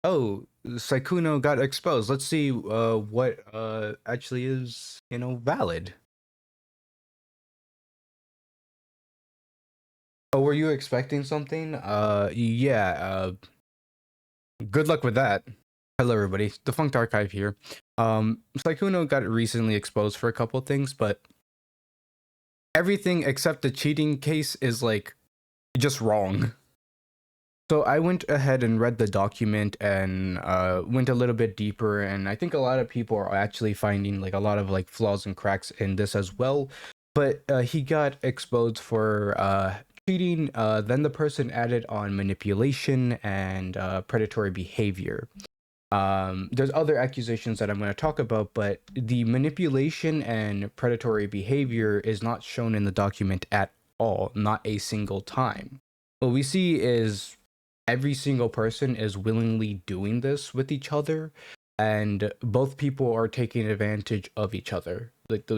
Oh, Sykkuno got exposed. Let's see what actually is, valid. Oh, were you expecting something? Yeah, good luck with that. Hello everybody, Defunct Archive here. Sykkuno got recently exposed for a couple things, but everything except the cheating case is like just wrong. So I went ahead and read the document and went a little bit deeper, and I think a lot of people are actually finding like a lot of like flaws and cracks in this as well. But he got exposed for cheating. Then the person added on manipulation and predatory behavior. There's other accusations that I'm going to talk about, but the manipulation and predatory behavior is not shown in the document at all, not a single time. What we see is every single person is willingly doing this with each other, and both people are taking advantage of each other, like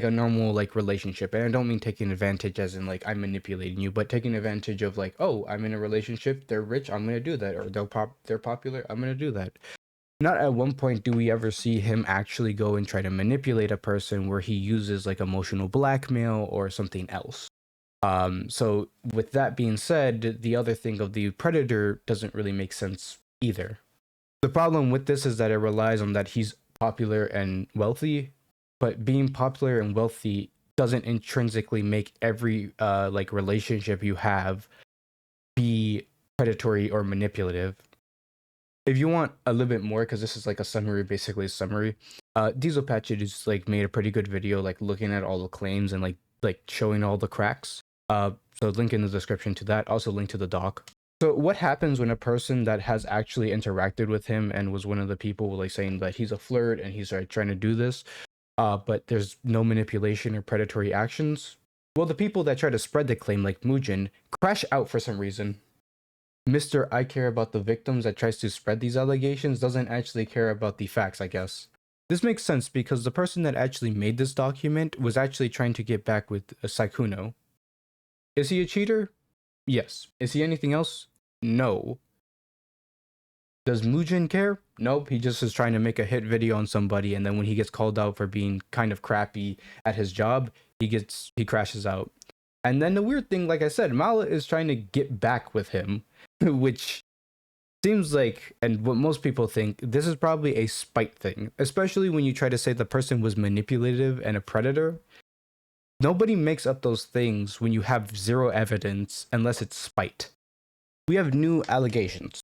a normal like relationship. And I don't mean taking advantage as in like I'm manipulating you, but taking advantage of like, oh, I'm in a relationship, they're rich, I'm gonna do that, or they're popular, I'm gonna do that. Not at one point do we ever see him actually go and try to manipulate a person where he uses like emotional blackmail or something else. So with that being said, the other thing of the predator doesn't really make sense either. The problem with this is that it relies on that he's popular and wealthy, but being popular and wealthy doesn't intrinsically make every like relationship you have be predatory or manipulative. If you want a little bit more, because this is like a summary, basically a summary, Diesel Patch just like made a pretty good video, like looking at all the claims and like showing all the cracks. So link in the description to that. Also link to the doc. So what happens when a person that has actually interacted with him and was one of the people like saying that he's a flirt and he's like trying to do this, but there's no manipulation or predatory actions? Well, the people that try to spread the claim, like Mujin, crash out for some reason. Mr. I care about the victims that tries to spread these allegations doesn't actually care about the facts, I guess. This makes sense because the person that actually made this document was actually trying to get back with Sykkuno. Is he a cheater? Yes. Is he anything else? No. Does Mujin care? Nope. He just is trying to make a hit video on somebody, and then when he gets called out for being kind of crappy at his job, he crashes out. And then the weird thing, like I said, Mala is trying to get back with him, which seems like, and what most people think, this is probably a spite thing, especially when you try to say the person was manipulative and a predator. Nobody makes up those things when you have zero evidence unless it's spite. We have new allegations.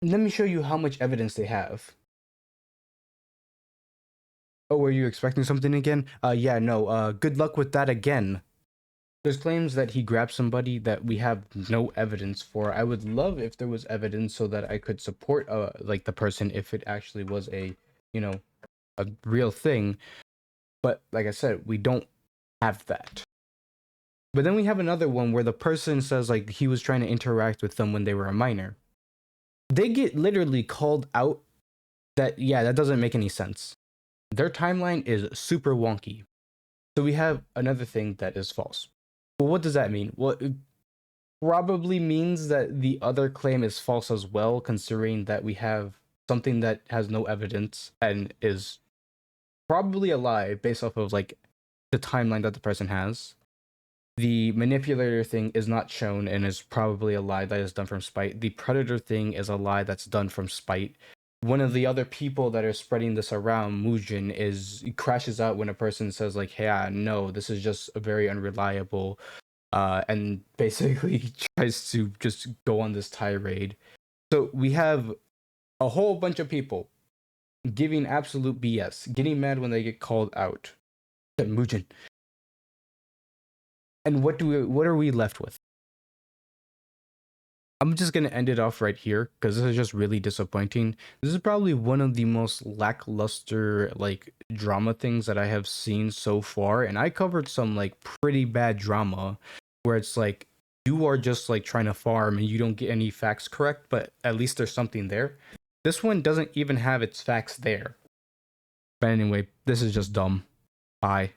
Let me show you how much evidence they have. Oh, were you expecting something again? Yeah, no, good luck with that again. There's claims that he grabbed somebody that we have no evidence for. I would love if there was evidence so that I could support like the person if it actually was a, a real thing. But like I said, we don't have that. But then we have another one where the person says like he was trying to interact with them when they were a minor. They get literally called out that, yeah, that doesn't make any sense. Their timeline is super wonky. So we have another thing that is false. Well, what does that mean? Well, it probably means that the other claim is false as well, considering that we have something that has no evidence and is probably a lie based off of like the timeline that the person has. The manipulator thing is not shown and is probably a lie that is done from spite. The predator thing is a lie that's done from spite. One of the other people that are spreading this around, Mujin, crashes out when a person says like, "Hey, no, this is just a very unreliable," and basically tries to just go on this tirade. So we have a whole bunch of people giving absolute BS, getting mad when they get called out. Mujin. And what are we left with? I'm just gonna end it off right here because this is just really disappointing. This is probably one of the most lackluster like drama things that I have seen so far, and I covered some like pretty bad drama where it's like you are just like trying to farm and you don't get any facts correct, but at least there's something there. This one doesn't even have its facts there. But anyway, this is just dumb. Bye.